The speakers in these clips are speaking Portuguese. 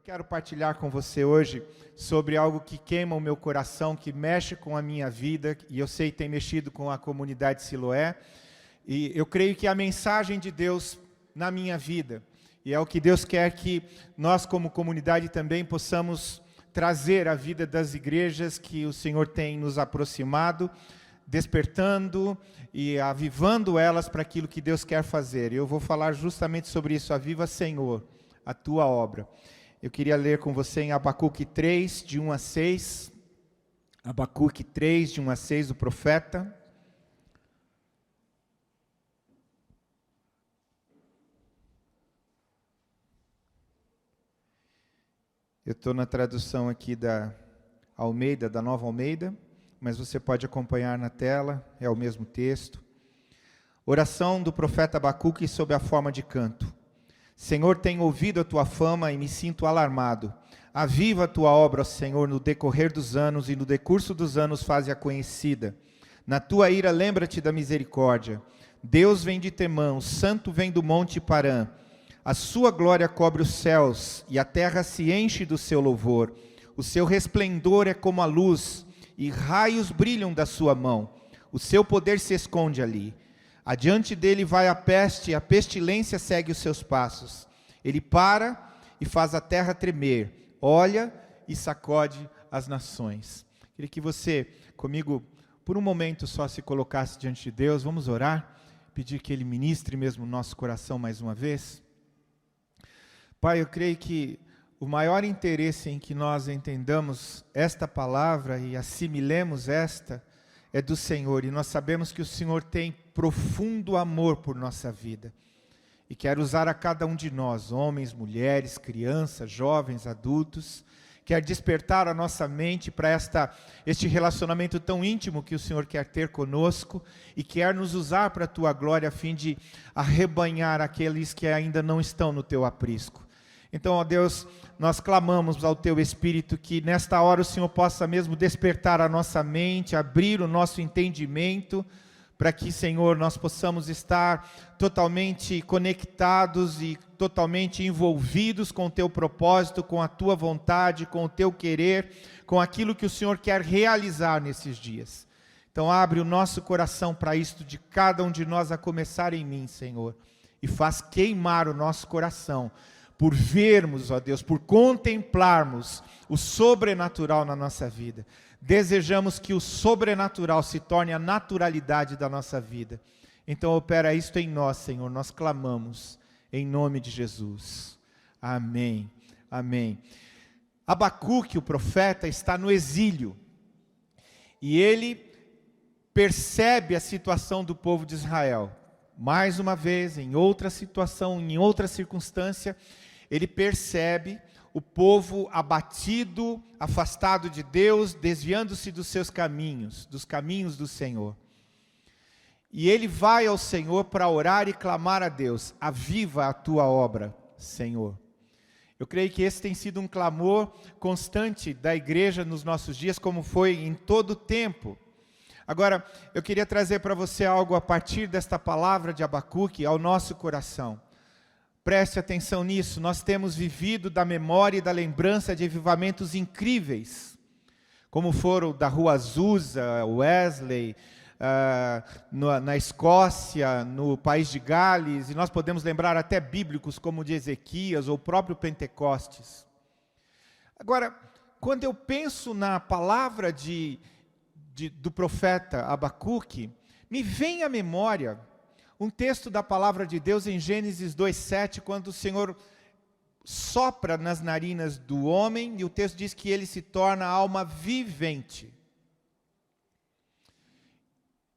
quero partilhar com você hoje sobre algo que queima o meu coração, que mexe com a minha vida, e eu sei que tem mexido com a comunidade Siloé, e eu creio que é a mensagem de Deus na minha vida, e é o que Deus quer que nós como comunidade também possamos trazer à vida das igrejas que o Senhor tem nos aproximado, despertando e avivando elas para aquilo que Deus quer fazer. Eu vou falar justamente sobre isso. Aviva, Senhor, a tua obra. Eu queria ler com você em Abacuque 3, de 1 a 6. Abacuque 3, de 1 a 6, o profeta. Eu estou na tradução aqui da Almeida, da Nova Almeida, mas você pode acompanhar na tela, é o mesmo texto. Oração do profeta Abacuque sob a forma de canto. Senhor, tenho ouvido a tua fama e me sinto alarmado. Aviva a tua obra, ó Senhor, no decorrer dos anos, e no decurso dos anos faze-a conhecida. Na tua ira lembra-te da misericórdia. Deus vem de Temã, o santo vem do monte Parã. A sua glória cobre os céus, e a terra se enche do seu louvor. O seu resplendor é como a luz, e raios brilham da sua mão. O seu poder se esconde ali. Adiante dele vai a peste, e a pestilência segue os seus passos. Ele para e faz a terra tremer, olha e sacode as nações. Queria que você, comigo, por um momento só se colocasse diante de Deus. Vamos orar, pedir que Ele ministre mesmo o nosso coração mais uma vez. Pai, eu creio que o maior interesse em que nós entendamos esta palavra e assimilemos esta é do Senhor, e nós sabemos que o Senhor tem profundo amor por nossa vida, e quer usar a cada um de nós, homens, mulheres, crianças, jovens, adultos, quer despertar a nossa mente para este relacionamento tão íntimo que o Senhor quer ter conosco, e quer nos usar para a tua glória, a fim de arrebanhar aqueles que ainda não estão no teu aprisco. Então, ó Deus, nós clamamos ao Teu Espírito que nesta hora o Senhor possa mesmo despertar a nossa mente, abrir o nosso entendimento, para que, Senhor, nós possamos estar totalmente conectados e totalmente envolvidos com o Teu propósito, com a Tua vontade, com o Teu querer, com aquilo que o Senhor quer realizar nesses dias. Então, abre o nosso coração para isto de cada um de nós, a começar em mim, Senhor, e faz queimar o nosso coração, por vermos, ó Deus, por contemplarmos o sobrenatural na nossa vida. Desejamos que o sobrenatural se torne a naturalidade da nossa vida. Então opera isto em nós, Senhor, nós clamamos, em nome de Jesus. Amém, amém. Abacuque, o profeta, está no exílio, e ele percebe a situação do povo de Israel. Mais uma vez, em outra situação, em outra circunstância, ele percebe o povo abatido, afastado de Deus, desviando-se dos seus caminhos, dos caminhos do Senhor. E ele vai ao Senhor para orar e clamar a Deus: aviva a tua obra, Senhor. Eu creio que esse tem sido um clamor constante da igreja nos nossos dias, como foi em todo o tempo. Agora, eu queria trazer para você algo a partir desta palavra de Abacuque ao nosso coração. Preste atenção nisso. Nós temos vivido da memória e da lembrança de avivamentos incríveis, como foram da Rua Azusa, Wesley, na Escócia, no país de Gales, e nós podemos lembrar até bíblicos como o de Ezequias ou o próprio Pentecostes. Agora, quando eu penso na palavra do profeta Abacuque, me vem à memória um texto da palavra de Deus em Gênesis 2:7, quando o Senhor sopra nas narinas do homem, e o texto diz que ele se torna alma vivente.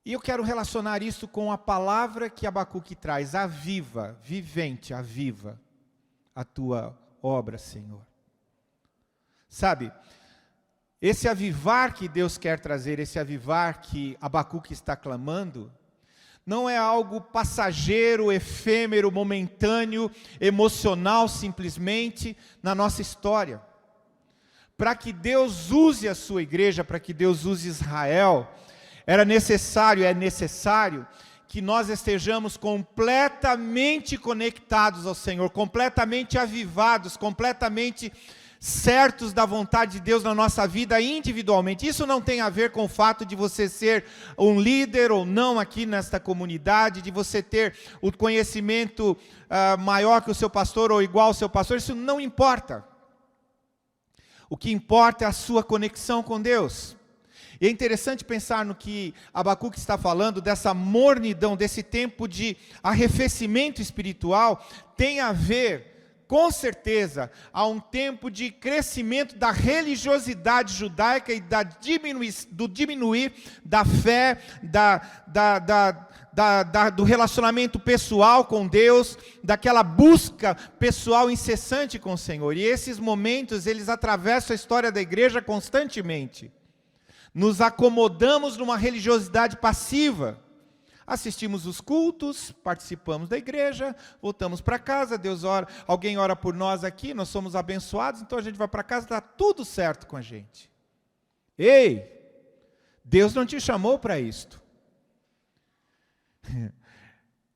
E eu quero relacionar isso com a palavra que Abacuque traz: aviva, vivente, aviva a tua obra, Senhor. Sabe, esse avivar que Deus quer trazer, esse avivar que Abacuque está clamando, não é algo passageiro, efêmero, momentâneo, emocional simplesmente na nossa história. Para que Deus use a sua igreja, para que Deus use Israel, é necessário que nós estejamos completamente conectados ao Senhor, completamente avivados, completamente certos da vontade de Deus na nossa vida individualmente. Isso não tem a ver com o fato de você ser um líder ou não aqui nesta comunidade, de você ter o conhecimento maior que o seu pastor ou igual ao seu pastor. Isso não importa. O que importa é a sua conexão com Deus. E é interessante pensar no que Abacuque está falando, dessa mornidão, desse tempo de arrefecimento espiritual, tem a ver, com certeza, a um tempo de crescimento da religiosidade judaica e do diminuir da fé, do relacionamento pessoal com Deus, daquela busca pessoal incessante com o Senhor. E esses momentos, eles atravessam a história da igreja constantemente. Nos acomodamos numa religiosidade passiva. Assistimos os cultos, participamos da igreja, voltamos para casa, Deus ora, alguém ora por nós aqui, nós somos abençoados, então a gente vai para casa, está tudo certo com a gente. Ei, Deus não te chamou para isto.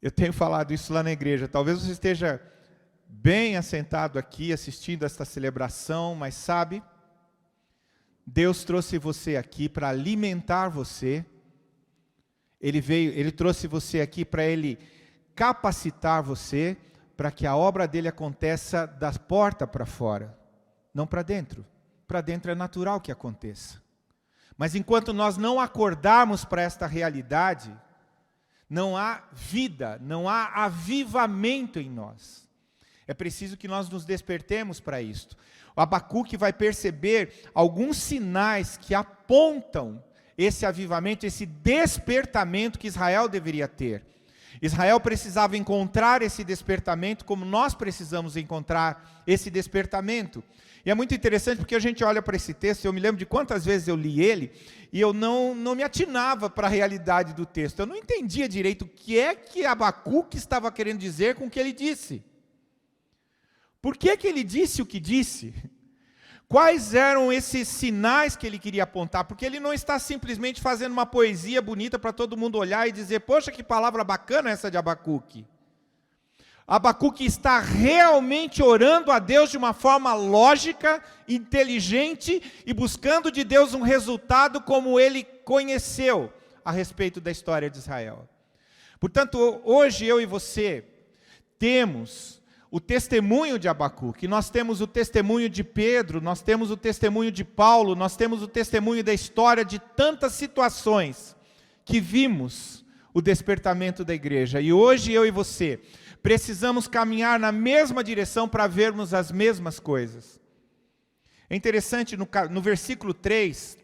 Eu tenho falado isso lá na igreja, talvez você esteja bem assentado aqui, assistindo esta celebração, mas sabe, Deus trouxe você aqui para alimentar você. Ele trouxe você aqui para Ele capacitar você, para que a obra dele aconteça da porta para fora, não para dentro. Para dentro é natural que aconteça. Mas enquanto nós não acordarmos para esta realidade, não há vida, não há avivamento em nós. É preciso que nós nos despertemos para isto. O Abacuque vai perceber alguns sinais que apontam esse avivamento, esse despertamento que Israel deveria ter. Israel precisava encontrar esse despertamento como nós precisamos encontrar esse despertamento. E é muito interessante porque a gente olha para esse texto, eu me lembro de quantas vezes eu li ele, e eu não me atinava para a realidade do texto. Eu não entendia direito o que é que Abacuque estava querendo dizer com o que ele disse. Por que ele disse o que disse? Quais eram esses sinais que ele queria apontar? Porque ele não está simplesmente fazendo uma poesia bonita para todo mundo olhar e dizer, poxa, que palavra bacana essa de Abacuque. Abacuque está realmente orando a Deus de uma forma lógica, inteligente e buscando de Deus um resultado como ele conheceu a respeito da história de Israel. Portanto, hoje eu e você temos o testemunho de Abacuque, nós temos o testemunho de Pedro, nós temos o testemunho de Paulo, nós temos o testemunho da história de tantas situações que vimos o despertamento da igreja. E hoje eu e você precisamos caminhar na mesma direção para vermos as mesmas coisas. É interessante, no versículo 3,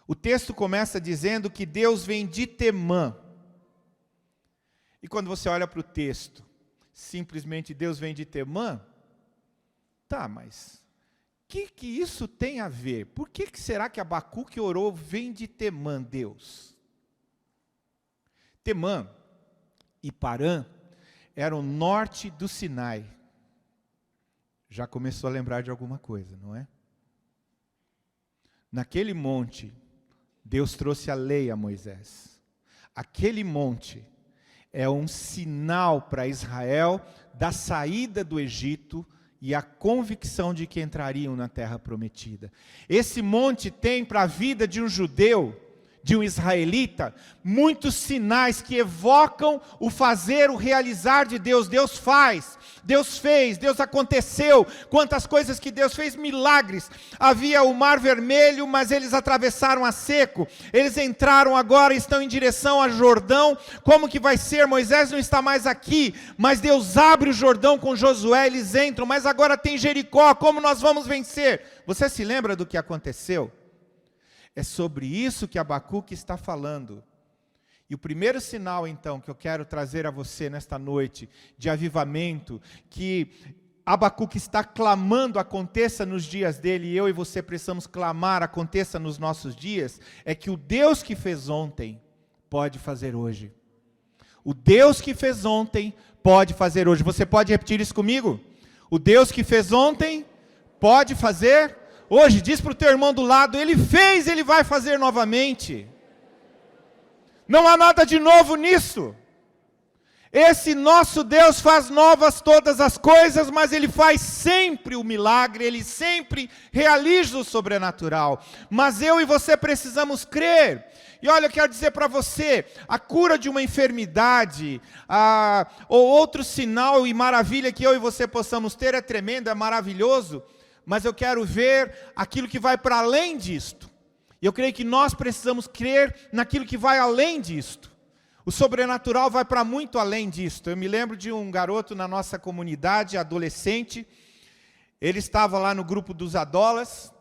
o texto começa dizendo que Deus vem de Temã. E quando você olha para o texto, simplesmente Deus vem de Temã? Tá, mas o que isso tem a ver? Por que será que Abacuque orou, vem de Temã, Deus? Temã e Parã eram norte do Sinai. Já começou a lembrar de alguma coisa, não é? Naquele monte, Deus trouxe a lei a Moisés. Aquele monte é um sinal para Israel da saída do Egito e a convicção de que entrariam na terra prometida. Esse monte tem para a vida de um judeu, de um israelita, muitos sinais que evocam o fazer, o realizar de Deus. Deus faz, Deus fez, Deus aconteceu. Quantas coisas que Deus fez, milagres. Havia o Mar Vermelho, mas eles atravessaram a seco. Eles entraram agora, estão em direção a Jordão. Como que vai ser? Moisés não está mais aqui, mas Deus abre o Jordão com Josué, eles entram, mas agora tem Jericó, como nós vamos vencer? Você se lembra do que aconteceu? É sobre isso que Abacuque está falando. E o primeiro sinal, então, que eu quero trazer a você nesta noite, de avivamento, que Abacuque está clamando aconteça nos dias dele, e eu e você precisamos clamar aconteça nos nossos dias, é que o Deus que fez ontem, pode fazer hoje. O Deus que fez ontem, pode fazer hoje. Você pode repetir isso comigo? O Deus que fez ontem, pode fazer hoje. Diz para o teu irmão do lado, ele fez, ele vai fazer novamente. Não há nada de novo nisso. Esse nosso Deus faz novas todas as coisas, mas Ele faz sempre o milagre, Ele sempre realiza o sobrenatural. Mas eu e você precisamos crer. E olha, eu quero dizer para você, a cura de uma enfermidade, ou outro sinal e maravilha que eu e você possamos ter é tremendo, é maravilhoso, mas eu quero ver aquilo que vai para além disto. E eu creio que nós precisamos crer naquilo que vai além disto. O sobrenatural vai para muito além disto. Eu me lembro de um garoto na nossa comunidade, adolescente, ele estava lá no grupo dos Adolas,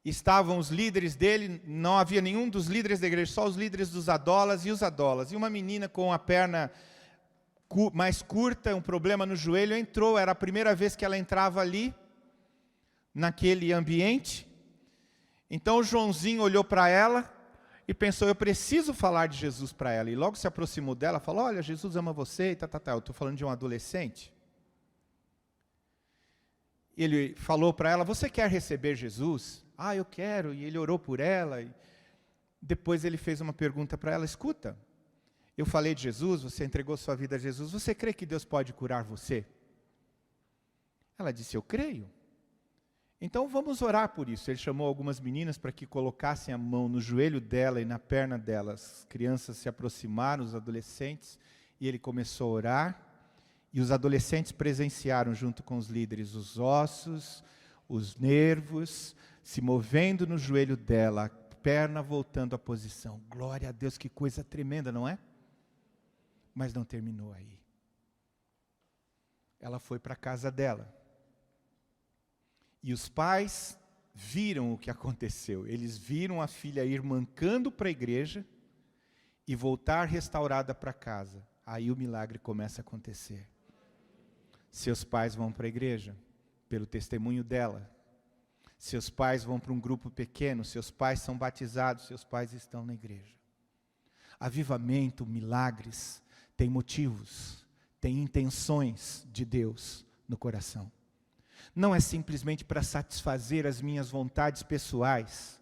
estavam os líderes dele, não havia nenhum dos líderes da igreja, só os líderes dos Adolas, e uma menina com a perna mais curta, um problema no joelho, entrou, era a primeira vez que ela entrava ali, naquele ambiente. Então o Joãozinho olhou para ela e pensou, eu preciso falar de Jesus para ela. E logo se aproximou dela, falou, olha, Jesus ama você, e eu estou falando de um adolescente. Ele falou para ela, você quer receber Jesus? Ah, eu quero. E ele orou por ela. E depois ele fez uma pergunta para ela, escuta, eu falei de Jesus, você entregou sua vida a Jesus, você crê que Deus pode curar você? Ela disse, eu creio. Então vamos orar por isso. Ele chamou algumas meninas para que colocassem a mão no joelho dela e na perna delas. As crianças se aproximaram, os adolescentes, e ele começou a orar. E os adolescentes presenciaram junto com os líderes os ossos, os nervos, se movendo no joelho dela, a perna voltando à posição. Glória a Deus, que coisa tremenda, não é? Mas não terminou aí. Ela foi para a casa dela. E os pais viram o que aconteceu. Eles viram a filha ir mancando para a igreja e voltar restaurada para casa. Aí o milagre começa a acontecer. Seus pais vão para a igreja, pelo testemunho dela. Seus pais vão para um grupo pequeno, seus pais são batizados, seus pais estão na igreja. Avivamento, milagres, tem motivos, tem intenções de Deus no coração. Não é simplesmente para satisfazer as minhas vontades pessoais,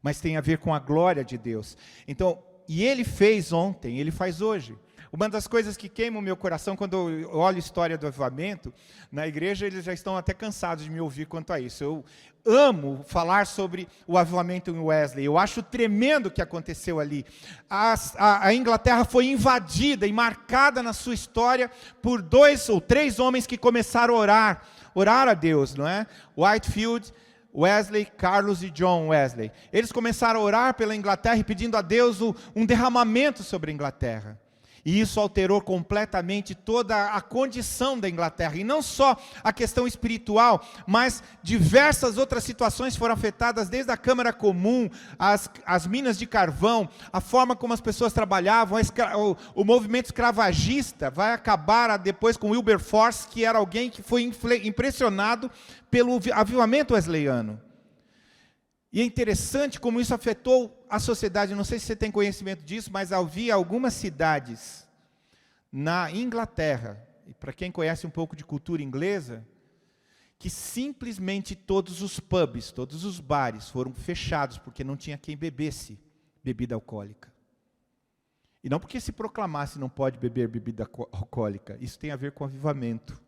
mas tem a ver com a glória de Deus. Então, e Ele fez ontem, Ele faz hoje. Uma das coisas que queima o meu coração quando eu olho a história do avivamento, na igreja eles já estão até cansados de me ouvir quanto a isso. Eu amo falar sobre o avivamento em Wesley, eu acho tremendo o que aconteceu ali. A Inglaterra foi invadida e marcada na sua história por 2 ou 3 homens que começaram a orar a Deus, não é? Whitefield, Wesley, Carlos e John Wesley. Eles começaram a orar pela Inglaterra e pedindo a Deus um derramamento sobre a Inglaterra. E isso alterou completamente toda a condição da Inglaterra. E não só a questão espiritual, mas diversas outras situações foram afetadas, desde a Câmara Comum, as minas de carvão, a forma como as pessoas trabalhavam, o movimento escravagista vai acabar depois com Wilberforce, que era alguém que foi impressionado pelo avivamento wesleyano. E é interessante como isso afetou a sociedade. Não sei se você tem conhecimento disso, mas havia algumas cidades na Inglaterra, e para quem conhece um pouco de cultura inglesa, que simplesmente todos os pubs, todos os bares foram fechados, porque não tinha quem bebesse bebida alcoólica. E não porque se proclamasse não pode beber bebida alcoólica, isso tem a ver com avivamento,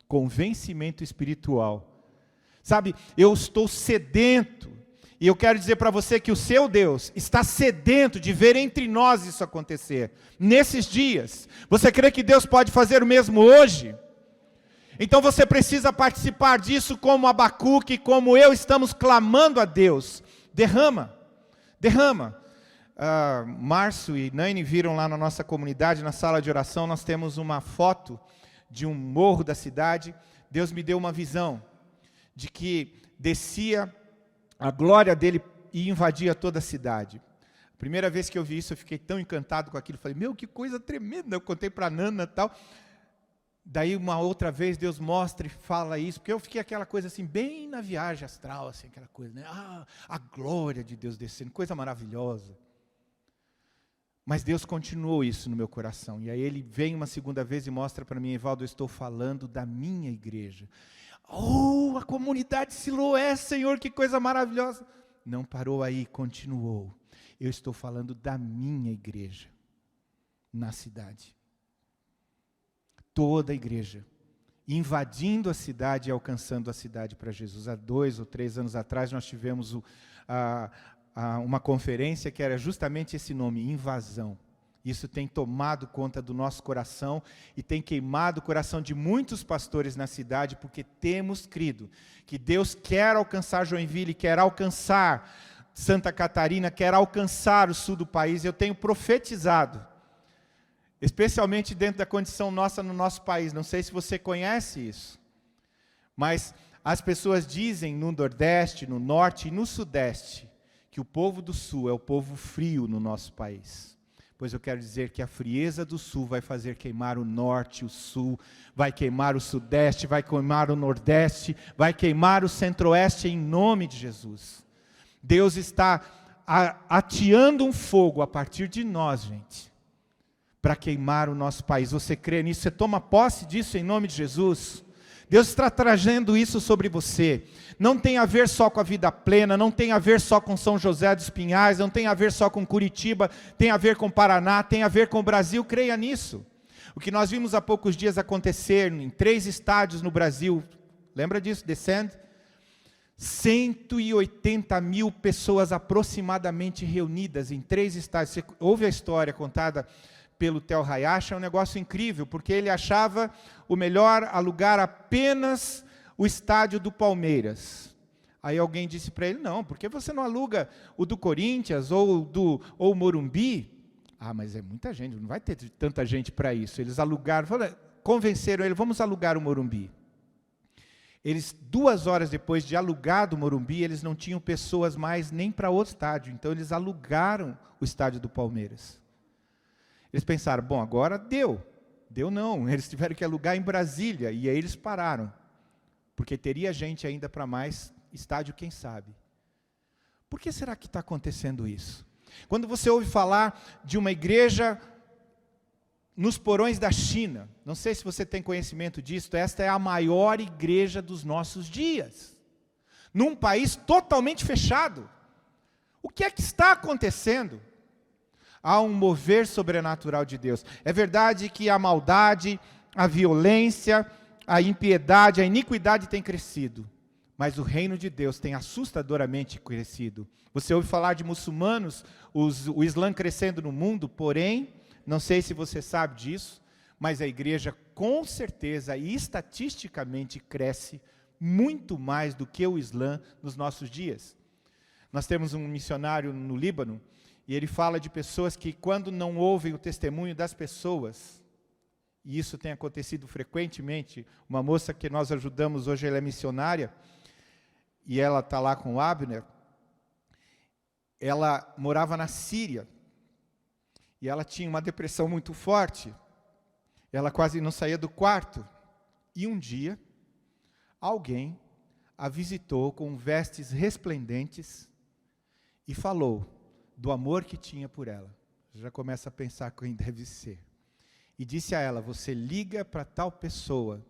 com vencimento espiritual. Sabe, eu estou sedento, e eu quero dizer para você que o seu Deus está sedento de ver entre nós isso acontecer. Nesses dias, você crê que Deus pode fazer o mesmo hoje? Então você precisa participar disso como Abacuque, como eu estamos clamando a Deus. Derrama. Márcio e Naine viram lá na nossa comunidade, na sala de oração, nós temos uma foto de um morro da cidade. Deus me deu uma visão de que descia a glória dele e invadia toda a cidade. A primeira vez que eu vi isso, eu fiquei tão encantado com aquilo. Falei, meu, que coisa tremenda. Eu contei para a Nana e tal. Daí uma outra vez Deus mostra e fala isso, porque eu fiquei aquela coisa assim, bem na viagem astral, assim, aquela coisa, né? A glória de Deus descendo, coisa maravilhosa. Mas Deus continuou isso no meu coração. E aí Ele vem uma segunda vez e mostra para mim, Evaldo, eu estou falando da minha igreja. Oh, a comunidade Siloé, Senhor, que coisa maravilhosa. Não parou aí, continuou. Eu estou falando da minha igreja na cidade. Toda a igreja, invadindo a cidade e alcançando a cidade para Jesus. Há 2 ou 3 anos atrás nós tivemos uma conferência que era justamente esse nome, invasão. Isso tem tomado conta do nosso coração e tem queimado o coração de muitos pastores na cidade, porque temos crido que Deus quer alcançar Joinville, quer alcançar Santa Catarina, quer alcançar o sul do país. Eu tenho profetizado, especialmente dentro da condição nossa no nosso país. Não sei se você conhece isso, mas as pessoas dizem no Nordeste, no Norte e no Sudeste, que o povo do Sul é o povo frio no nosso país. Pois eu quero dizer que a frieza do Sul vai fazer queimar o Norte, o Sul, vai queimar o Sudeste, vai queimar o Nordeste, vai queimar o Centro-Oeste em nome de Jesus. Deus está ateando um fogo a partir de nós, gente, para queimar o nosso país. Você crê nisso? Você toma posse disso em nome de Jesus? Deus está trazendo isso sobre você. Não tem a ver só com a Vida Plena, não tem a ver só com São José dos Pinhais, não tem a ver só com Curitiba, tem a ver com Paraná, tem a ver com o Brasil. Creia nisso. O que nós vimos há poucos dias acontecer em 3 estádios no Brasil, lembra disso? Descend? 180 mil pessoas aproximadamente reunidas em 3 estádios. Você ouve a história contada pelo Theo Hayashi, é um negócio incrível, porque ele achava o melhor alugar apenas o estádio do Palmeiras. Aí alguém disse para ele, não, por que você não aluga o do Corinthians ou o Morumbi? Ah, mas é muita gente, não vai ter tanta gente para isso. Eles alugaram, convenceram ele, vamos alugar o Morumbi. Eles, 2 horas depois de alugado o Morumbi, eles não tinham pessoas mais nem para outro estádio, então eles alugaram o estádio do Palmeiras. Eles pensaram, bom, agora deu. Deu não, eles tiveram que alugar em Brasília, e aí eles pararam. Porque teria gente ainda para mais estádio, quem sabe. Por que será que está acontecendo isso? Quando você ouve falar de uma igreja nos porões da China, não sei se você tem conhecimento disso, esta é a maior igreja dos nossos dias. Num país totalmente fechado. O que é que está acontecendo? Há um mover sobrenatural de Deus. É verdade que a maldade, a violência, a impiedade, a iniquidade tem crescido. Mas o reino de Deus tem assustadoramente crescido. Você ouve falar de muçulmanos, o Islã crescendo no mundo, porém, não sei se você sabe disso, mas a igreja com certeza e estatisticamente cresce muito mais do que o Islã nos nossos dias. Nós temos um missionário no Líbano, e ele fala de pessoas que, quando não ouvem o testemunho das pessoas, e isso tem acontecido frequentemente, uma moça que nós ajudamos hoje, ela é missionária, e ela está lá com o Abner, ela morava na Síria, e ela tinha uma depressão muito forte, ela quase não saía do quarto, e um dia, alguém a visitou com vestes resplendentes, e falou do amor que tinha por ela. Já começa a pensar quem deve ser. E disse a ela, você liga para tal pessoa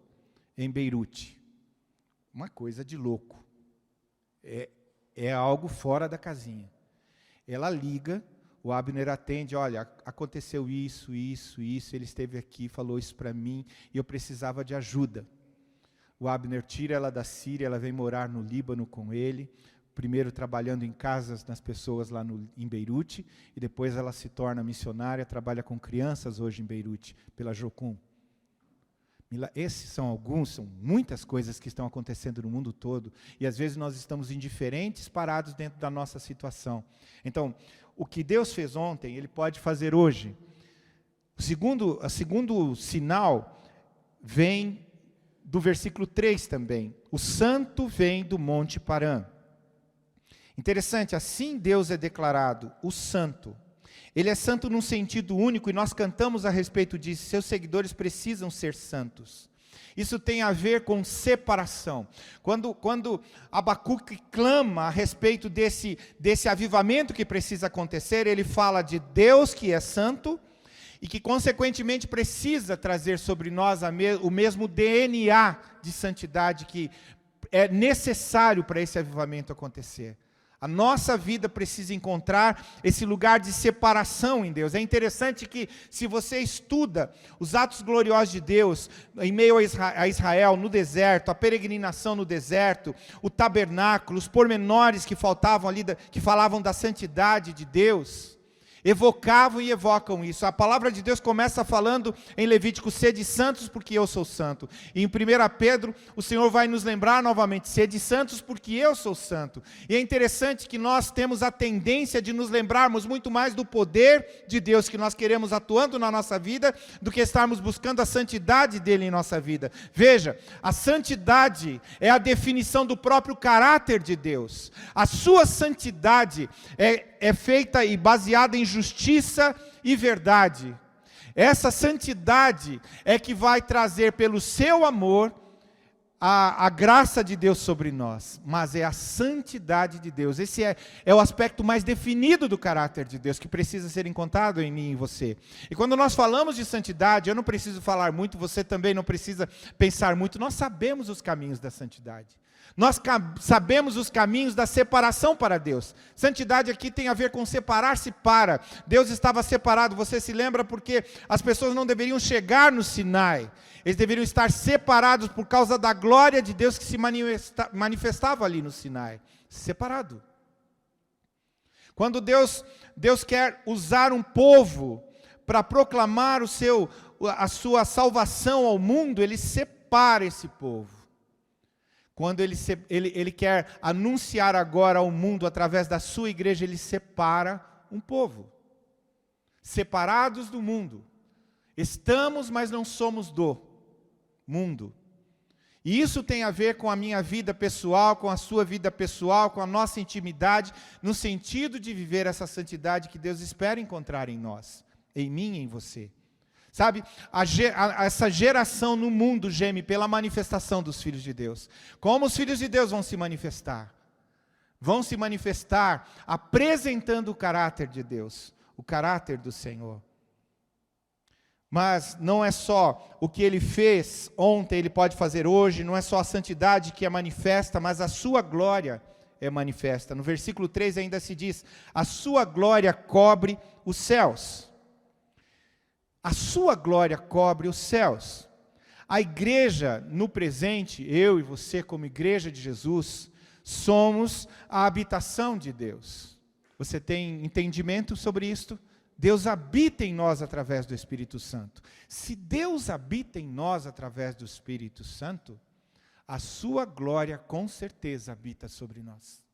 em Beirute. Uma coisa de louco. É algo fora da casinha. Ela liga, o Abner atende, olha, aconteceu isso, ele esteve aqui, falou isso para mim, e eu precisava de ajuda. O Abner tira ela da Síria, ela vem morar no Líbano com ele, primeiro trabalhando em casas nas pessoas lá em Beirute, e depois ela se torna missionária, trabalha com crianças hoje em Beirute, pela Jocum. Esses são muitas coisas que estão acontecendo no mundo todo, e às vezes nós estamos indiferentes, parados dentro da nossa situação. Então, o que Deus fez ontem, Ele pode fazer hoje. O segundo sinal vem do versículo 3 também. O santo vem do Monte Parã. Interessante, assim Deus é declarado, o santo. Ele é santo num sentido único, e nós cantamos a respeito disso, seus seguidores precisam ser santos. Isso tem a ver com separação. Quando Abacuque clama a respeito desse avivamento que precisa acontecer, ele fala de Deus que é santo, e que consequentemente precisa trazer sobre nós o mesmo DNA de santidade que é necessário para esse avivamento acontecer. A nossa vida precisa encontrar esse lugar de separação em Deus. É interessante que, se você estuda os atos gloriosos de Deus, em meio a Israel, no deserto, a peregrinação no deserto, o tabernáculo, os pormenores que faltavam ali, que falavam da santidade de Deus, evocavam e evocam isso. A palavra de Deus começa falando em Levítico: sede santos porque eu sou santo. E em 1 Pedro, o Senhor vai nos lembrar novamente: sede santos porque eu sou santo. E é interessante que nós temos a tendência de nos lembrarmos muito mais do poder de Deus que nós queremos atuando na nossa vida, do que estarmos buscando a santidade dele em nossa vida. Veja, a santidade é a definição do próprio caráter de Deus. A sua santidade é feita e baseada em justiça e verdade. Essa santidade é que vai trazer pelo seu amor a graça de Deus sobre nós. Mas é a santidade de Deus. Esse é o aspecto mais definido do caráter de Deus, que precisa ser encontrado em mim e em você. E quando nós falamos de santidade, eu não preciso falar muito, você também não precisa pensar muito. Nós sabemos os caminhos da santidade. Nós sabemos os caminhos da separação para Deus. Santidade aqui tem a ver com separar-se para. Deus estava separado, você se lembra, porque as pessoas não deveriam chegar no Sinai. Eles deveriam estar separados por causa da glória de Deus que se manifestava ali no Sinai. Separado. Quando Deus quer usar um povo para proclamar a sua salvação ao mundo, Ele separa esse povo. Quando ele quer anunciar agora ao mundo, através da sua igreja, Ele separa um povo. Separados do mundo. Estamos, mas não somos do mundo. E isso tem a ver com a minha vida pessoal, com a sua vida pessoal, com a nossa intimidade, no sentido de viver essa santidade que Deus espera encontrar em nós, em mim e em você. Sabe, essa geração no mundo geme pela manifestação dos filhos de Deus. Como os filhos de Deus vão se manifestar? Vão se manifestar apresentando o caráter de Deus, o caráter do Senhor. Mas não é só o que Ele fez ontem, Ele pode fazer hoje, não é só a santidade que é manifesta, mas a sua glória é manifesta. No versículo 3 ainda se diz: a sua glória cobre os céus. A sua glória cobre os céus. A igreja, no presente, eu e você como igreja de Jesus, somos a habitação de Deus. Você tem entendimento sobre isto? Deus habita em nós através do Espírito Santo. Se Deus habita em nós através do Espírito Santo, a sua glória com certeza habita sobre nós.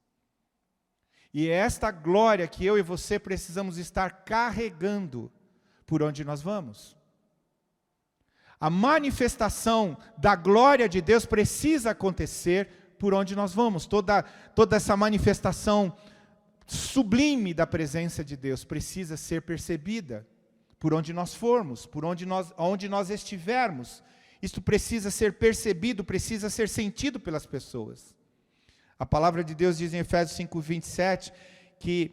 E é esta glória que eu e você precisamos estar carregando por onde nós vamos. A manifestação da glória de Deus precisa acontecer por onde nós vamos. Toda essa manifestação sublime da presença de Deus precisa ser percebida por onde nós formos, onde nós estivermos. Isto precisa ser percebido, precisa ser sentido pelas pessoas. A palavra de Deus diz em Efésios 5:27 que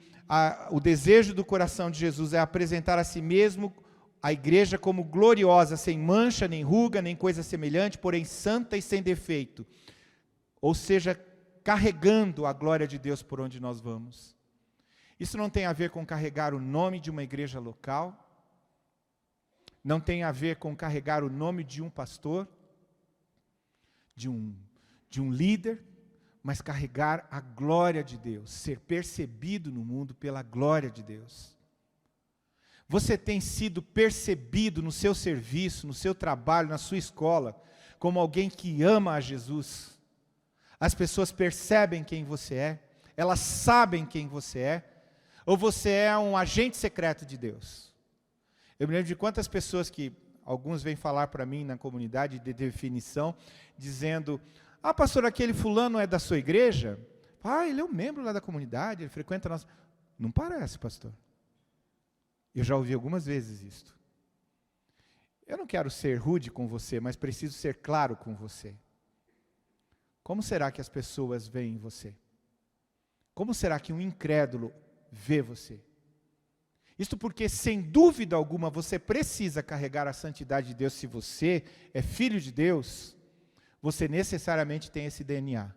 o desejo do coração de Jesus é apresentar a si mesmo a igreja como gloriosa, sem mancha, nem ruga, nem coisa semelhante, porém santa e sem defeito. Ou seja, carregando a glória de Deus por onde nós vamos. Isso não tem a ver com carregar o nome de uma igreja local, não tem a ver com carregar o nome de um pastor, de um líder, mas carregar a glória de Deus, ser percebido no mundo pela glória de Deus. Você tem sido percebido no seu serviço, no seu trabalho, na sua escola, como alguém que ama a Jesus? As pessoas percebem quem você é, elas sabem quem você é, ou você é um agente secreto de Deus? Eu me lembro de quantas pessoas que, alguns vêm falar para mim na comunidade de definição, dizendo: ah, pastor, aquele fulano é da sua igreja? Ah, ele é um membro lá da comunidade, ele frequenta a nossa... Não parece, pastor. Eu já ouvi algumas vezes isto. Eu não quero ser rude com você, mas preciso ser claro com você. Como será que as pessoas veem você? Como será que um incrédulo vê você? Isto porque, sem dúvida alguma, você precisa carregar a santidade de Deus. Se você é filho de Deus, você necessariamente tem esse DNA.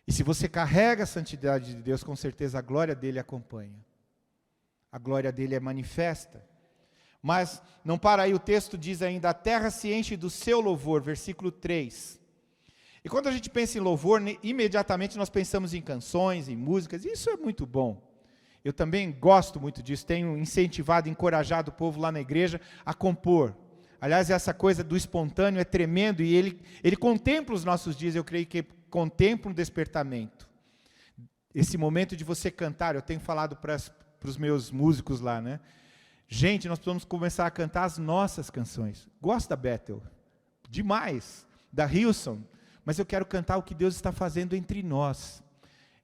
E se você carrega a santidade de Deus, com certeza a glória dele acompanha. A glória dele é manifesta. Mas não para aí, o texto diz ainda: a terra se enche do seu louvor, versículo 3. E quando a gente pensa em louvor, imediatamente nós pensamos em canções, em músicas, e isso é muito bom. Eu também gosto muito disso, tenho incentivado, encorajado o povo lá na igreja a compor. Aliás, essa coisa do espontâneo é tremendo, e ele contempla os nossos dias, eu creio que contempla um despertamento. Esse momento de você cantar, eu tenho falado para os meus músicos lá, né? Gente, nós precisamos começar a cantar as nossas canções. Gosto da Bethel, demais, da Hillsong, mas eu quero cantar o que Deus está fazendo entre nós.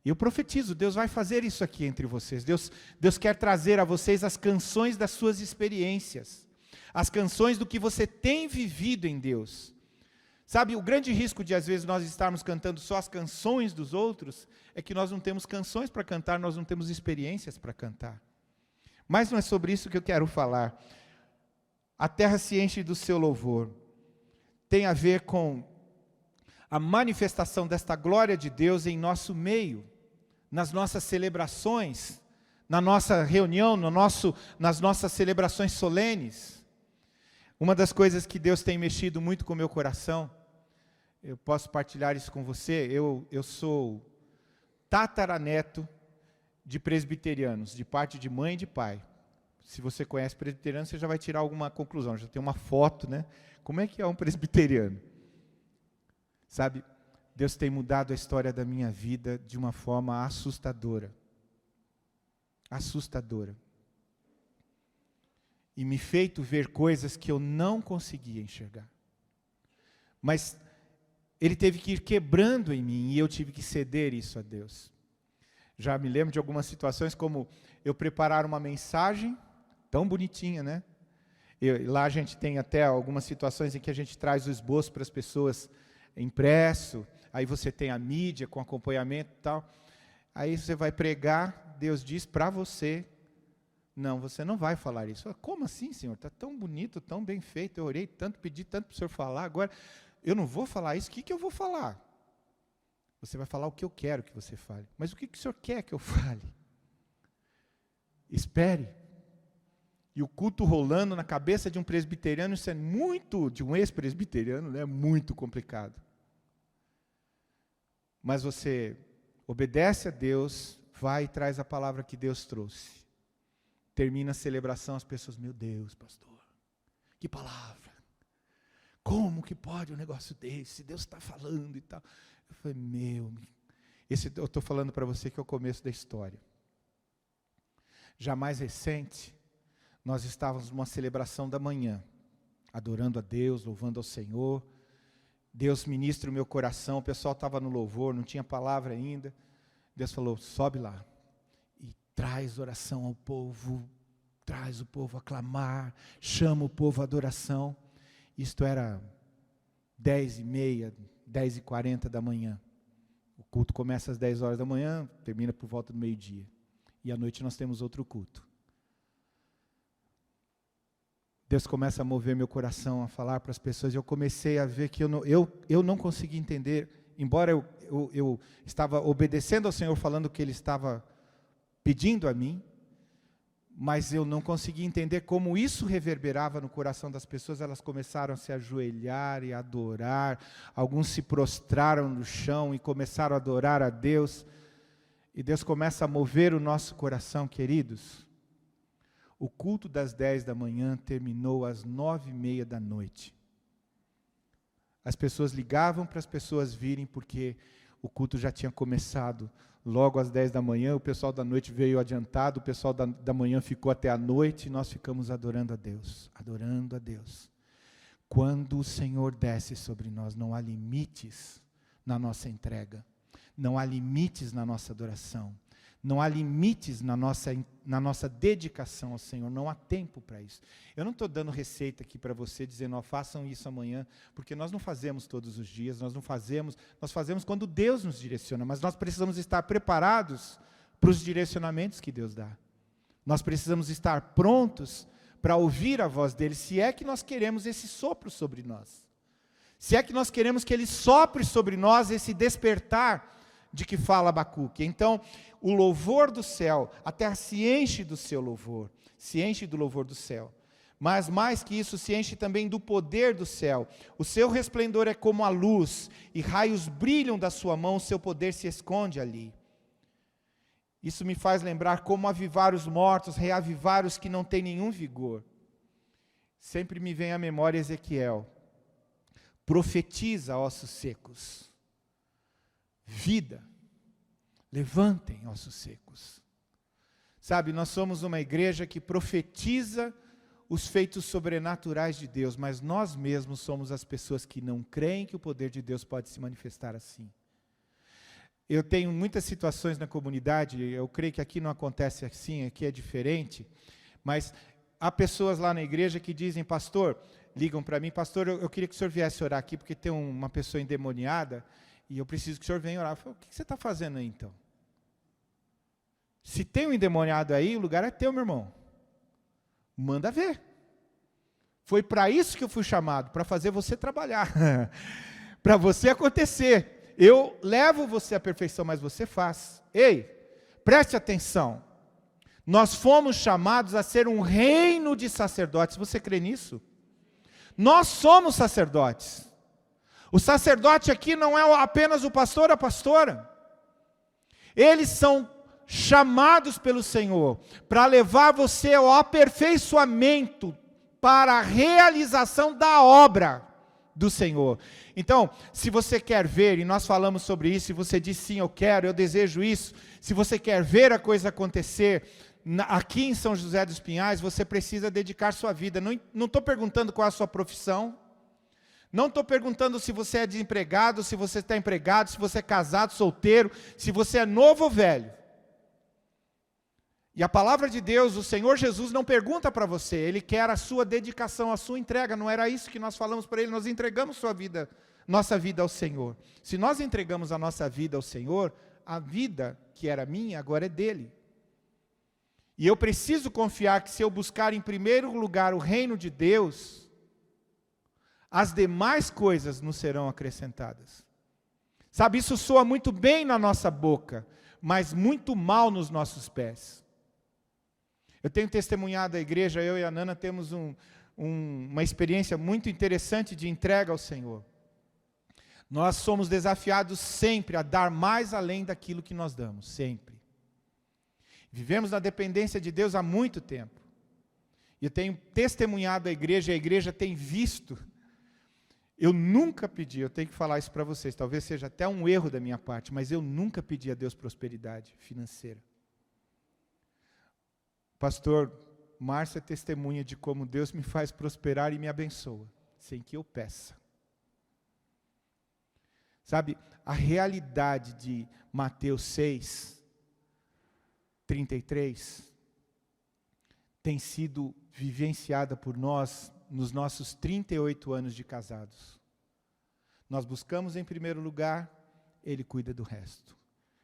E eu profetizo, Deus vai fazer isso aqui entre vocês. Deus quer trazer a vocês as canções das suas experiências, as canções do que você tem vivido em Deus. Sabe, o grande risco de às vezes nós estarmos cantando só as canções dos outros, é que nós não temos canções para cantar, nós não temos experiências para cantar. Mas não é sobre isso que eu quero falar. A terra se enche do seu louvor. Tem a ver com a manifestação desta glória de Deus em nosso meio, nas nossas celebrações, na nossa reunião, nas nossas celebrações solenes. Uma das coisas que Deus tem mexido muito com o meu coração, eu posso partilhar isso com você, eu sou tataraneto de presbiterianos, de parte de mãe e de pai. Se você conhece presbiteriano, você já vai tirar alguma conclusão, já tem uma foto, né? Como é que é um presbiteriano? Sabe, Deus tem mudado a história da minha vida de uma forma assustadora. Assustadora. E me feito ver coisas que eu não conseguia enxergar. Mas Ele teve que ir quebrando em mim, e eu tive que ceder isso a Deus. Já me lembro de algumas situações, como eu preparar uma mensagem, tão bonitinha, né? Lá a gente tem até algumas situações em que a gente traz o esboço para as pessoas impresso, aí você tem a mídia com acompanhamento e tal. Aí você vai pregar, Deus diz para você: não, você não vai falar isso. Como assim, Senhor? Está tão bonito, tão bem feito, eu orei tanto, pedi tanto para o Senhor falar, agora eu não vou falar isso, o que eu vou falar? Você vai falar o que eu quero que você fale. Mas o que o Senhor quer que eu fale? Espere. E o culto rolando na cabeça de um presbiteriano, isso é muito, de um ex-presbiteriano, né, muito complicado. Mas você obedece a Deus, vai e traz a palavra que Deus trouxe. Termina a celebração, as pessoas: meu Deus, pastor, que palavra. Como que pode um negócio desse? Deus está falando e tal. Eu falei: eu estou falando para você que é o começo da história. Já mais recente, nós estávamos numa celebração da manhã, adorando a Deus, louvando ao Senhor. Deus ministra o meu coração, o pessoal estava no louvor, não tinha palavra ainda. Deus falou: sobe lá e traz oração ao povo, traz o povo a clamar, chama o povo à adoração. Isto era 10h30, 10h40 da manhã. O culto começa às 10 horas da manhã, termina por volta do meio-dia. E à noite nós temos outro culto. Deus começa a mover meu coração, a falar para as pessoas, e eu comecei a ver que eu não conseguia entender, embora eu estava obedecendo ao Senhor, falando o que Ele estava pedindo a mim, mas eu não conseguia entender como isso reverberava no coração das pessoas. Elas começaram a se ajoelhar e adorar, alguns se prostraram no chão e começaram a adorar a Deus, e Deus começa a mover o nosso coração, queridos. O culto das 10 da manhã terminou às 9h30 da noite. As pessoas ligavam para as pessoas virem, porque o culto já tinha começado logo às 10 da manhã, o pessoal da noite veio adiantado, o pessoal da manhã ficou até a noite, e nós ficamos adorando a Deus, adorando a Deus. Quando o Senhor desce sobre nós, não há limites na nossa entrega, não há limites na nossa adoração, não há limites na nossa dedicação ao Senhor, não há tempo para isso. Eu não estou dando receita aqui para você, dizendo: ó, façam isso amanhã, porque nós não fazemos todos os dias, nós fazemos quando Deus nos direciona, mas nós precisamos estar preparados para os direcionamentos que Deus dá. Nós precisamos estar prontos para ouvir a voz dEle, se é que nós queremos esse sopro sobre nós. Se é que nós queremos que Ele sopre sobre nós esse despertar de que fala Abacuque. Então, o louvor do céu, a terra se enche do seu louvor, se enche do louvor do céu. Mas mais que isso, se enche também do poder do céu. O seu resplendor é como a luz, e raios brilham da sua mão, o seu poder se esconde ali. Isso me faz lembrar como avivar os mortos, reavivar os que não têm nenhum vigor. Sempre me vem à memória Ezequiel. Profetiza, ossos secos. Vida. Levantem, ossos secos. Sabe, nós somos uma igreja que profetiza os feitos sobrenaturais de Deus, mas nós mesmos somos as pessoas que não creem que o poder de Deus pode se manifestar assim. Eu tenho muitas situações na comunidade, eu creio que aqui não acontece assim, aqui é diferente, mas há pessoas lá na igreja que dizem, pastor, ligam para mim, pastor, eu queria que o senhor viesse orar aqui, porque tem uma pessoa endemoniada, e eu preciso que o senhor venha orar. Eu falo, o que você está fazendo aí então? Se tem um endemoniado aí, o lugar é teu, meu irmão. Manda ver. Foi para isso que eu fui chamado, para fazer você trabalhar, para você acontecer. Eu levo você à perfeição, mas você faz. Ei, preste atenção. Nós fomos chamados a ser um reino de sacerdotes. Você crê nisso? Nós somos sacerdotes. O sacerdote aqui não é apenas o pastor ou a pastora. Eles são chamados pelo Senhor para levar você ao aperfeiçoamento, para a realização da obra do Senhor. Então, se você quer ver, e nós falamos sobre isso, e você diz sim, eu quero, eu desejo isso, se você quer ver a coisa acontecer, aqui em São José dos Pinhais, você precisa dedicar sua vida. Não estou perguntando qual é a sua profissão, não estou perguntando se você é desempregado, se você está empregado, se você é casado, solteiro, se você é novo ou velho. E a palavra de Deus, o Senhor Jesus não pergunta para você, Ele quer a sua dedicação, a sua entrega. Não era isso que nós falamos para Ele, nós entregamos nossa vida ao Senhor. Se nós entregamos a nossa vida ao Senhor, a vida que era minha, agora é dEle. E eu preciso confiar que se eu buscar em primeiro lugar o reino de Deus, as demais coisas nos serão acrescentadas. Sabe, isso soa muito bem na nossa boca, mas muito mal nos nossos pés. Eu tenho testemunhado a igreja, eu e a Nana temos uma experiência muito interessante de entrega ao Senhor. Nós somos desafiados sempre a dar mais além daquilo que nós damos, sempre. Vivemos na dependência de Deus há muito tempo. E eu tenho testemunhado a igreja tem visto. Eu nunca pedi, eu tenho que falar isso para vocês, talvez seja até um erro da minha parte, mas eu nunca pedi a Deus prosperidade financeira. Pastor Márcia é testemunha de como Deus me faz prosperar e me abençoa, sem que eu peça. Sabe, a realidade de Mateus 6, 33, tem sido vivenciada por nós nos nossos 38 anos de casados. Nós buscamos em primeiro lugar, Ele cuida do resto.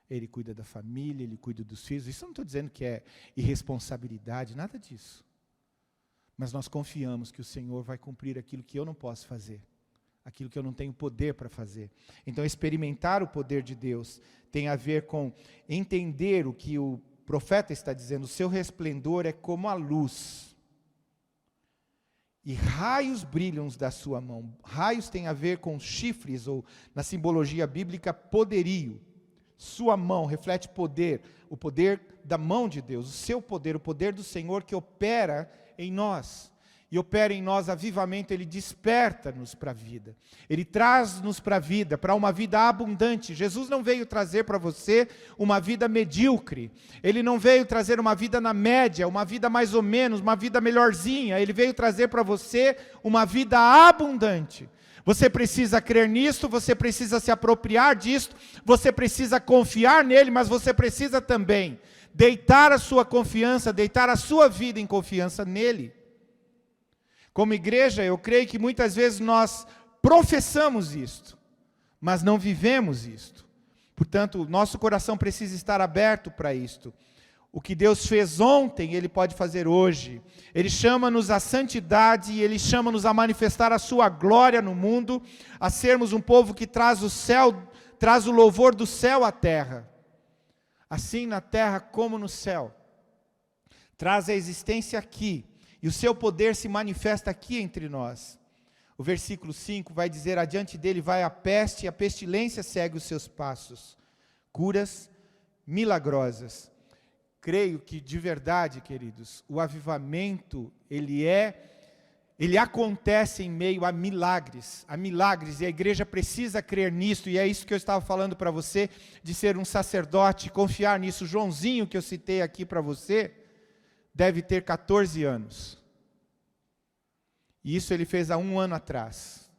Ele cuida da família, Ele cuida dos filhos. Isso eu não estou dizendo que é irresponsabilidade, nada disso. Mas nós confiamos que o Senhor vai cumprir aquilo que eu não posso fazer, aquilo que eu não tenho poder para fazer. Então, experimentar o poder de Deus tem a ver com entender o que o profeta está dizendo. O seu resplendor é como a luz, e raios brilham da sua mão. Raios tem a ver com chifres, ou na simbologia bíblica, poderio. Sua mão reflete poder, o poder da mão de Deus, o seu poder, o poder do Senhor que opera em nós. E opera em nós avivamento, Ele desperta-nos para a vida. Ele traz-nos para a vida, para uma vida abundante. Jesus não veio trazer para você uma vida medíocre. Ele não veio trazer uma vida na média, uma vida mais ou menos, uma vida melhorzinha. Ele veio trazer para você uma vida abundante. Você precisa crer nisto, você precisa se apropriar disto, você precisa confiar nele, mas você precisa também deitar a sua confiança, deitar a sua vida em confiança nele. Como igreja, eu creio que muitas vezes nós professamos isto, mas não vivemos isto. Portanto, nosso coração precisa estar aberto para isto. O que Deus fez ontem, Ele pode fazer hoje. Ele chama-nos à santidade e Ele chama-nos a manifestar a sua glória no mundo, a sermos um povo que traz o céu traz o louvor do céu à terra, assim na terra como no céu. Traz a existência aqui, e o seu poder se manifesta aqui entre nós. O versículo 5 vai dizer: adiante dele vai a peste, e a pestilência segue os seus passos. Curas milagrosas. Creio que de verdade, queridos, o avivamento, ele acontece em meio a milagres, e a igreja precisa crer nisso, e é isso que eu estava falando para você, de ser um sacerdote, confiar nisso. Joãozinho, que eu citei aqui para você, deve ter 14 anos, e isso ele fez há 1 ano atrás,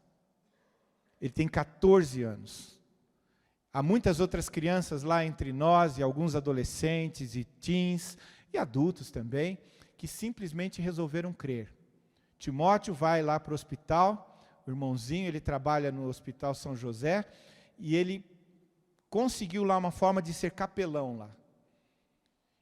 ele tem 14 anos, há muitas outras crianças lá entre nós, e alguns adolescentes, e teens, e adultos também, que simplesmente resolveram crer. Timóteo vai lá para o hospital, o irmãozinho, ele trabalha no Hospital São José, e ele conseguiu lá uma forma de ser capelão lá.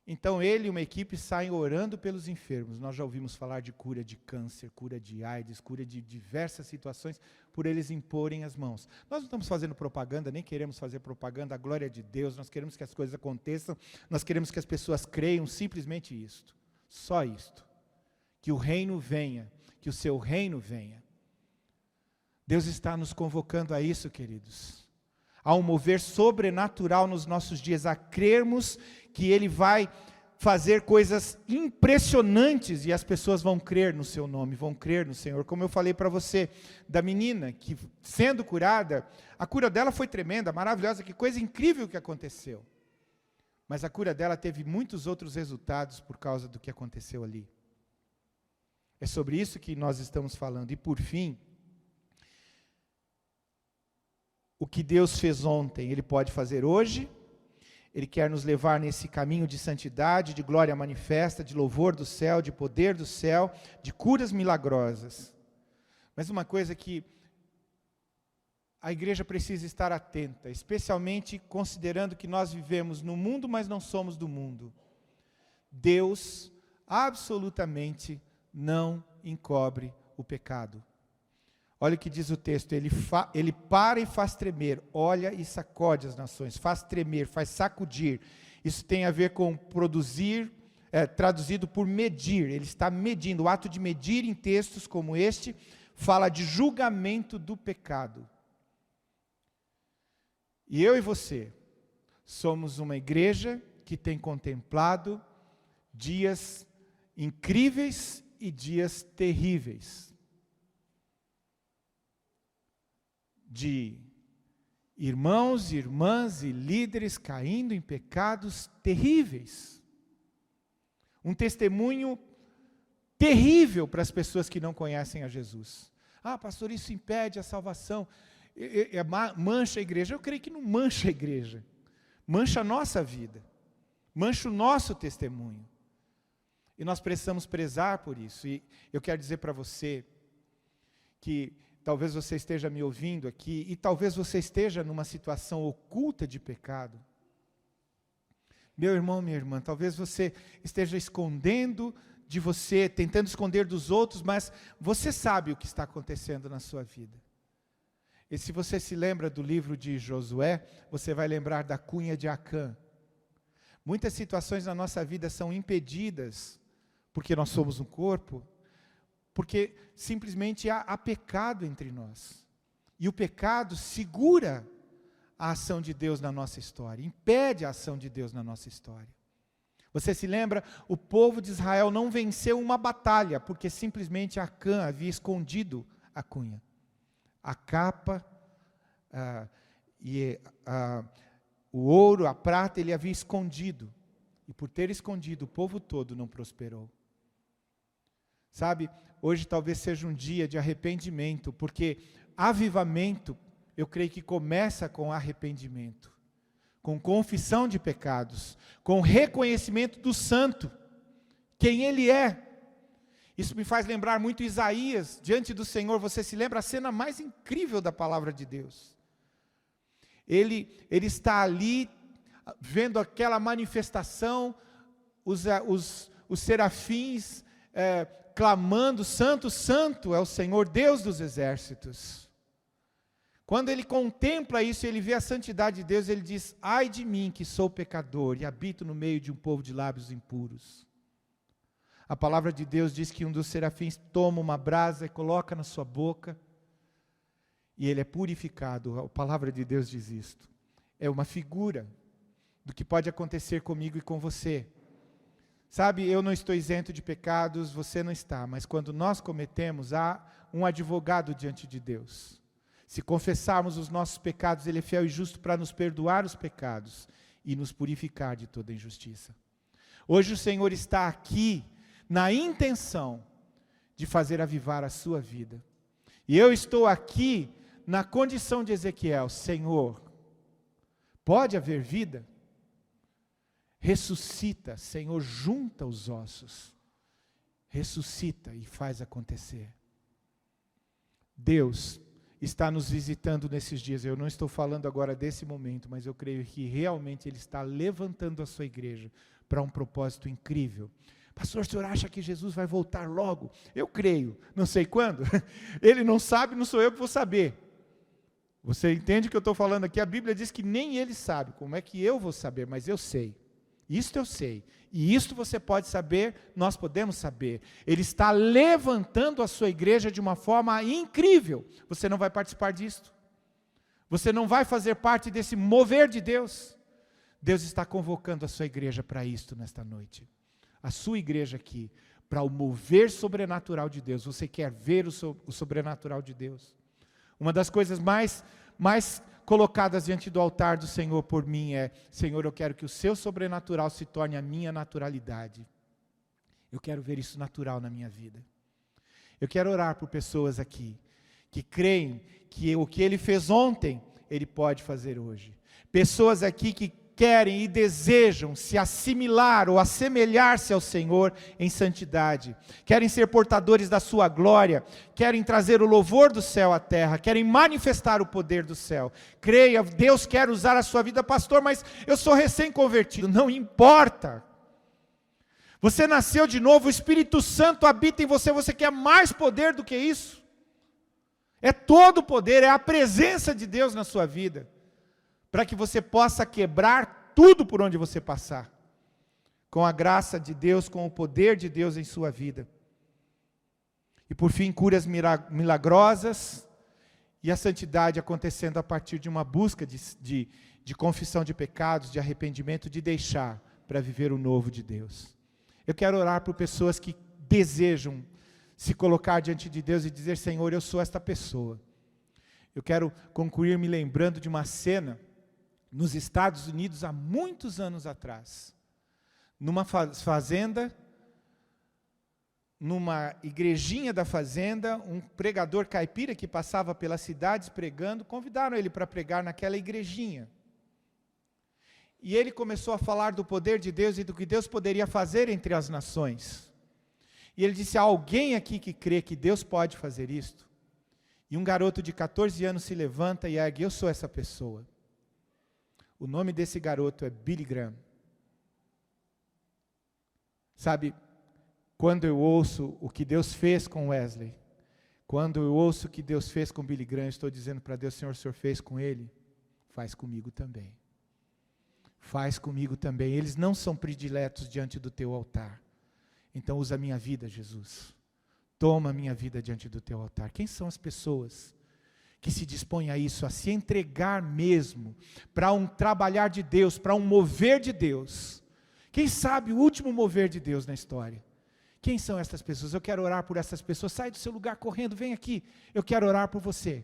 Então ele e uma equipe saem orando pelos enfermos. Nós já ouvimos falar de cura de câncer, cura de AIDS, cura de diversas situações, por eles imporem as mãos. Nós não estamos fazendo propaganda, nem queremos fazer propaganda, a glória é de Deus, nós queremos que as coisas aconteçam, nós queremos que as pessoas creiam, simplesmente isto, só isto. Que o reino venha, que o seu reino venha. Deus está nos convocando a isso, queridos. Há um mover sobrenatural nos nossos dias, a crermos que Ele vai fazer coisas impressionantes, e as pessoas vão crer no seu nome, vão crer no Senhor. Como eu falei para você, da menina, que sendo curada, a cura dela foi tremenda, maravilhosa, que coisa incrível que aconteceu. Mas a cura dela teve muitos outros resultados por causa do que aconteceu ali. É sobre isso que nós estamos falando. E por fim, o que Deus fez ontem, Ele pode fazer hoje. Ele quer nos levar nesse caminho de santidade, de glória manifesta, de louvor do céu, de poder do céu, de curas milagrosas. Mas uma coisa que a igreja precisa estar atenta, especialmente considerando que nós vivemos no mundo, mas não somos do mundo. Deus absolutamente não encobre o pecado. Olha o que diz o texto, ele para e faz tremer, olha e sacode as nações, faz tremer, faz sacudir. Isso tem a ver com produzir, traduzido por medir, ele está medindo. O ato de medir em textos como este, fala de julgamento do pecado. E eu e você, somos uma igreja que tem contemplado dias incríveis e dias terríveis. De irmãos, irmãs e líderes caindo em pecados terríveis. Um testemunho terrível para as pessoas que não conhecem a Jesus. Ah, pastor, isso impede a salvação, mancha a igreja. Eu creio que não mancha a igreja, mancha a nossa vida, mancha o nosso testemunho. E nós precisamos prezar por isso. E eu quero dizer para você que talvez você esteja me ouvindo aqui, e talvez você esteja numa situação oculta de pecado. Meu irmão, minha irmã, talvez você esteja escondendo de você, tentando esconder dos outros, mas você sabe o que está acontecendo na sua vida. E se você se lembra do livro de Josué, você vai lembrar da cunha de Acã. Muitas situações na nossa vida são impedidas, porque nós somos um corpo, porque simplesmente há pecado entre nós. E o pecado segura a ação de Deus na nossa história, impede a ação de Deus na nossa história. Você se lembra, o povo de Israel não venceu uma batalha, porque simplesmente Acã havia escondido a cunha. A capa, o ouro, a prata, ele havia escondido. E por ter escondido, o povo todo não prosperou. Sabe, hoje talvez seja um dia de arrependimento, porque avivamento, eu creio que começa com arrependimento, com confissão de pecados, com reconhecimento do santo, quem ele é. Isso me faz lembrar muito Isaías, diante do Senhor. Você se lembra a cena mais incrível da palavra de Deus. Ele está ali, vendo aquela manifestação, os serafins, clamando, santo, santo é o Senhor, Deus dos exércitos. Quando ele contempla isso, ele vê a santidade de Deus, ele diz: ai de mim que sou pecador e habito no meio de um povo de lábios impuros. A palavra de Deus diz que um dos serafins toma uma brasa e coloca na sua boca, e ele é purificado. A palavra de Deus diz isto. É uma figura do que pode acontecer comigo e com você. Sabe, eu não estou isento de pecados, você não está, mas quando nós cometemos, há um advogado diante de Deus. Se confessarmos os nossos pecados, Ele é fiel e justo para nos perdoar os pecados e nos purificar de toda injustiça. Hoje o Senhor está aqui na intenção de fazer avivar a sua vida. E eu estou aqui na condição de Ezequiel: Senhor, pode haver vida? Ressuscita, Senhor, junta os ossos. Ressuscita e faz acontecer. Deus está nos visitando nesses dias. Eu não estou falando agora desse momento, mas eu creio que realmente Ele está levantando a sua igreja para um propósito incrível. Pastor, o senhor acha que Jesus vai voltar logo? Eu creio, não sei quando. Ele não sabe, não sou eu que vou saber. Você entende o que eu estou falando aqui? A Bíblia diz que nem Ele sabe. Como é que eu vou saber? Mas eu sei. Isto eu sei. E isto você pode saber, nós podemos saber. Ele está levantando a sua igreja de uma forma incrível. Você não vai participar disto. Você não vai fazer parte desse mover de Deus. Deus está convocando a sua igreja para isto nesta noite. A sua igreja aqui, para o mover sobrenatural de Deus. Você quer ver o sobrenatural de Deus? Uma das coisas mais colocadas diante do altar do Senhor por mim é: Senhor, eu quero que o seu sobrenatural se torne a minha naturalidade. Eu quero ver isso natural na minha vida. Eu quero orar por pessoas aqui que creem que o que Ele fez ontem, Ele pode fazer hoje. Pessoas aqui que querem e desejam se assimilar ou assemelhar-se ao Senhor em santidade, querem ser portadores da sua glória, querem trazer o louvor do céu à terra, querem manifestar o poder do céu. Creia, Deus quer usar a sua vida, pastor, mas eu sou recém-convertido. Não importa. Você nasceu de novo, o Espírito Santo habita em você, você quer mais poder do que isso? É todo o poder, é a presença de Deus na sua vida, para que você possa quebrar tudo por onde você passar, com a graça de Deus, com o poder de Deus em sua vida. E por fim, curas milagrosas, e a santidade acontecendo a partir de uma busca de confissão de pecados, de arrependimento, de deixar para viver o novo de Deus. Eu quero orar por pessoas que desejam se colocar diante de Deus e dizer: Senhor, eu sou esta pessoa. Eu quero concluir me lembrando de uma cena nos Estados Unidos, há muitos anos atrás, numa fazenda, numa igrejinha da fazenda, um pregador caipira que passava pelas cidades pregando, convidaram ele para pregar naquela igrejinha. E ele começou a falar do poder de Deus e do que Deus poderia fazer entre as nações. E ele disse: há alguém aqui que crê que Deus pode fazer isto? E um garoto de 14 anos se levanta e ergue: eu sou essa pessoa. O nome desse garoto é Billy Graham. Sabe, quando eu ouço o que Deus fez com Wesley, quando eu ouço o que Deus fez com Billy Graham, eu estou dizendo para Deus: Senhor, o Senhor fez com ele, faz comigo também. Faz comigo também. Eles não são prediletos diante do teu altar. Então usa a minha vida, Jesus. Toma a minha vida diante do teu altar. Quem são as pessoas que se dispõem a isso, a se entregar mesmo, para um trabalhar de Deus, para um mover de Deus? Quem sabe o último mover de Deus na história? Quem são essas pessoas? Eu quero orar por essas pessoas. Sai do seu lugar correndo, vem aqui. Eu quero orar por você.